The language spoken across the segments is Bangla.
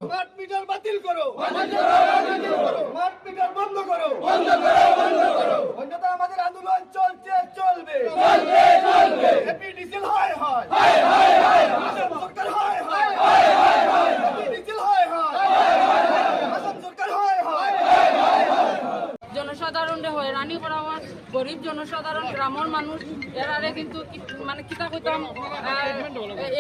স্মার্ট মিটার বাতিল করো, স্মার্ট মিটার বন্ধ করো, অন্যথা আমাদের আন্দোলন চলছে, চলবে। হ্যাপি ডিজেল হায় হায়, আসাম সরকার হায় হায়, হ্যাপি ডিজেল হায় হায়, আসাম সরকার হায় হায়। জনসাধারণে হয়রানি করা হয়, গরিব জনসাধারণ গ্রামের মানুষ এরারে কিন্তু মানে কিতা কইতাম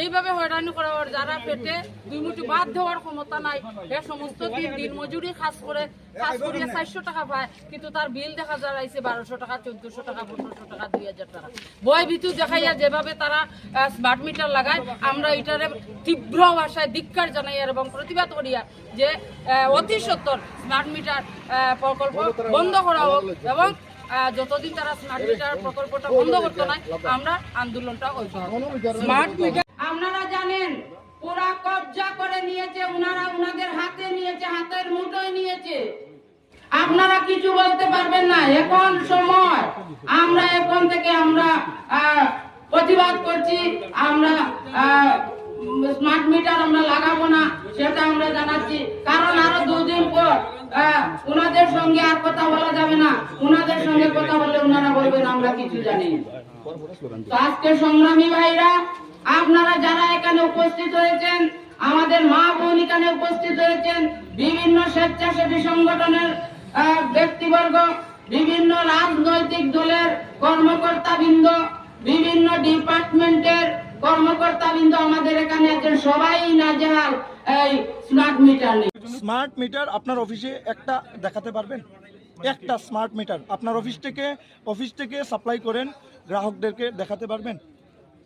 এইভাবে হয়রানি করা হয়। যারা পেটে দুই মুঠি ভাত দেওয়ার ক্ষমতা নাই, এ সমস্ত দিন মজুরি কাজ করে 400 টাকা পায়, কিন্তু তার বিল দেখা যাচ্ছে 1200 টাকা, 1400 টাকা, 1500 টাকা, 2000 টাকা। বয় ভিতু দেখাইয়া যেভাবে তারা স্মার্ট মিটার লাগায়, আমরা এটারে তীব্র ভাষায় ধিক্কার জানাই এবং প্রতিবাদ করিয়া যে অতি সত্বর স্মার্ট মিটার প্রকল্প বন্ধ করা হোক এবং যতদিন তারা স্মার্ট মিটার প্রকল্পটা বন্ধ করতে নাই আমরা আন্দোলনটা স্মার্ট মিটার আপনারা জানেন পুরা কবজা করে নিয়েছে ওনারা, ওনাদের হাতে নিয়েছে, হাতের মুঠোয় নিয়েছে। আপনারা কিছু বলতে পারবেন না। এখন সময় আমরা এখন থেকে আমরা প্রতিবাদ করছি, আমরা স্মার্ট মিটার আমরা লাগাবো না সেটা আমরা জানাচ্ছি। কারণ আরো 2 দিন পর ওনাদের সঙ্গে আর কথা বলা যাবে না, ওনাদের সঙ্গে কথা বললে ওনারা বলবেন আমরা কিছু জানি। আজকে সংগ্রামী ভাইরা আপনারা যারা এখানে উপস্থিত হয়েছেন, আমাদের মা বোন এখানে উপস্থিত হয়েছেন, বিভিন্ন স্বেচ্ছাসেবী সংগঠনের ব্যক্তিবর্গ, বিভিন্ন রাজনৈতিক দলের কর্মকর্তাবৃন্দ, বিভিন্ন ডিপার্টমেন্টের কর্মকর্তাবৃন্দ আমাদের এখানে আছেন, সবাই নাজেহাল এই স্মার্ট মিটার নিয়ে। স্মার্ট মিটার আপনার অফিসে একটা দেখাতে পারবেন? একটা স্মার্ট মিটার আপনার অফিস থেকে সাপ্লাই করেন গ্রাহকদেরকে দেখাতে পারবেন?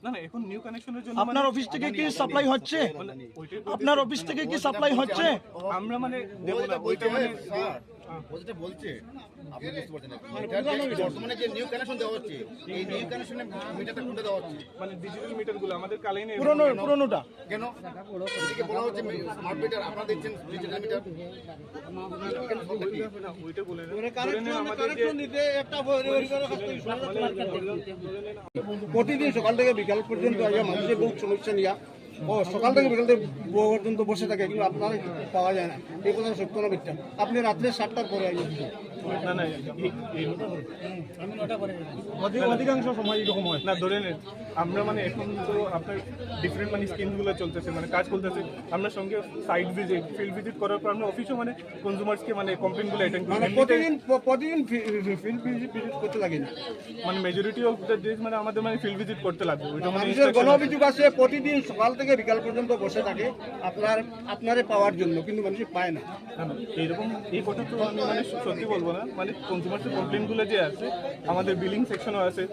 না না, এখন নিউ কানেকশনের জন্য আপনার অফিস থেকে কি সাপ্লাই হচ্ছে? আপনার অফিস থেকে কি সাপ্লাই হচ্ছে? আমরা মানে দেব না, ওইটা মানে যেটা বলছে আপনি বুঝতে পারছেন না, বর্তমানে যে নিউ কানেকশন দেওয়া হচ্ছে, এই নিউ কানেকশনে মিটারটা কোনটা দেওয়া হচ্ছে? মানে ডিজিটাল মিটারগুলো আমাদের কালেই নেই। পুরোনোটা কেন এদিকে বলা হচ্ছে স্মার্ট মিটার, আপনারা দিচ্ছেন ডিজিটাল মিটার? ওইটা বলে প্রতিদিন সকাল থেকে বিকাল পর্যন্ত মানুষের বহু সমস্যা নিয়ে সকাল থেকে বিকাল থেকে পর্যন্ত বসে থাকে, কিন্তু আপনার পাওয়া যায় না। এই কথা সত্য না মিথ্যা? আপনি রাত্রে 7টার পরে না না, অধিকাংশ সময় এরকম হয় না। ধরে নেন আমরা মানে এখন তো আপনার ডিফারেন্ট মানে স্কিমগুলো চলতেছে, মানে কাজ চলতেছে। আমরা সঙ্গে সাইট ভিজিট, ফিল্ড ভিজিট করার পর আমরা অফিসও মানে কনজিউমার্সকে মানে কমপ্লেনগুলো অ্যাটেন্ড করি। প্রতিদিন ফিল্ড ভিজিট করতে লাগে না, মানে মেজরিটি অফ দ্য ডেজ মানে আমাদের মানে ফিল্ড ভিজিট করতে লাগবে। ওইটা মানে মানুষের গণ অভিযোগ আছে প্রতিদিন সকাল থেকে বিকাল পর্যন্ত বসে থাকে আপনারে পাওয়ার জন্য, কিন্তু মানুষ পায় না। এইরকম এই কথা তো আমি মানে সত্যি বলবো না। মানে কনজিউমার্সের কমপ্লেনগুলো যে আছে, আমাদের বিলিং সেকশনও আছে,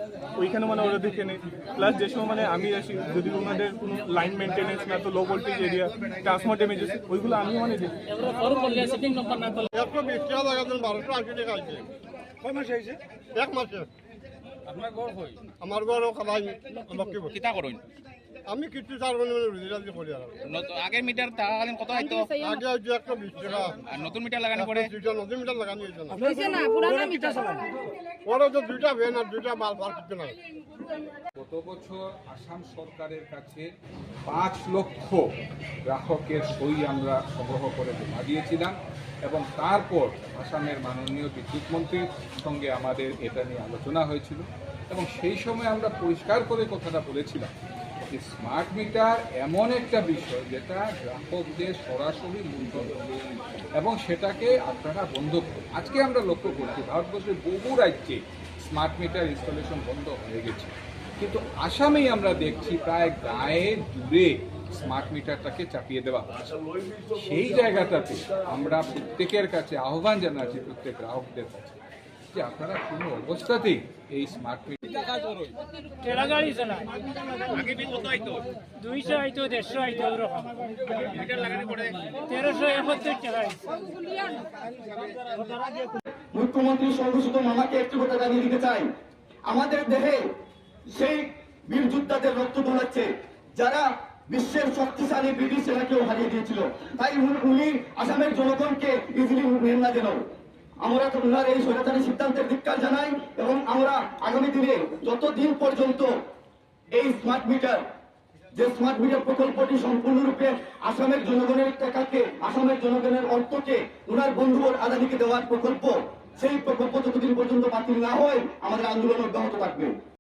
ওইখানে মানে ওরা দেখে নেই। প্লাস যে সময় মানে আমি আসি, যদি ওনাদের কোনো লাইন মেনটেন্যান্স না তো low voltage area, transformer damage আছে, ওইগুলো আমি মানে দেখি। এক মাসে আমার ঘর আমি কিছু আগের মিটার তাহলে কত হয়তো আগে হয়তো 120 টাকা, আর নতুন মিটার লাগানো পরে নতুন মিটার লাগানো হয়েছে না। পরে তো 2টা ভ্যান আর 2টা মাল কিছু নাই। গত বছর আসাম সরকারের কাছে 5 লক্ষ গ্রাহকের সই আমরা সংগ্রহ করে জমা দিয়েছিলাম, এবং তারপর আসামের মাননীয় বিদ্যুৎ মন্ত্রীর সঙ্গে আমাদের এটা নিয়ে আলোচনা হয়েছিল, এবং সেই সময় আমরা পরিষ্কার করে কথাটা বলেছিলাম যে স্মার্ট মিটার এমন একটা বিষয় যেটা গ্রাহকদের সরাসরি মূলধন, এবং সেটাকে আপনারা বন্ধ করুন। আজকে আমরা লক্ষ্য করছি ভারতবর্ষের বহু রাজ্যে স্মার্ট মিটার ইনস্টলেশন বন্ধ হয়ে গেছে, কিন্তু আসামেই আমরা দেখছি প্রায় গায়ে জুড়ে স্মার্ট মিটারটাকে চাপিয়ে দেওয়া হচ্ছে। সেই জায়গাটাতে আমরা প্রত্যেকের কাছে আহ্বান জানাচ্ছি, প্রত্যেক গ্রাহকদের কাছে, যে আপনারা কোনো অবস্থাতেই এই স্মার্ট মিটার মুখ্যমন্ত্রী সর্বসুত মামাকে একটি কথা জানিয়ে দিতে চাই, আমাদের দেহে সেই বীর যোদ্ধাদের রক্ত দৌড়াচ্ছে যারা বিশ্বের শক্তিশালী ব্রিটিশ সেনাকেও হারিয়ে দিয়েছিল। তাই উনি আসামের জনগণকে ইজিলি মেনে না যেন আমরা ওনার এই স্বৈরাচারী সিদ্ধান্তের ধিক্কার জানাই, এবং আমরা আগামী দিনে যতদিন পর্যন্ত এই স্মার্ট মিটার যে স্মার্ট মিটার প্রকল্পটি সম্পূর্ণরূপে আসামের জনগণের টাকাকে, আসামের জনগণের অর্থকে ওনার বন্ধু আদানিকে দেওয়ার প্রকল্প, সেই প্রকল্প যতদিন পর্যন্ত বাতিল না হয় আমাদের আন্দোলন অব্যাহত থাকবে।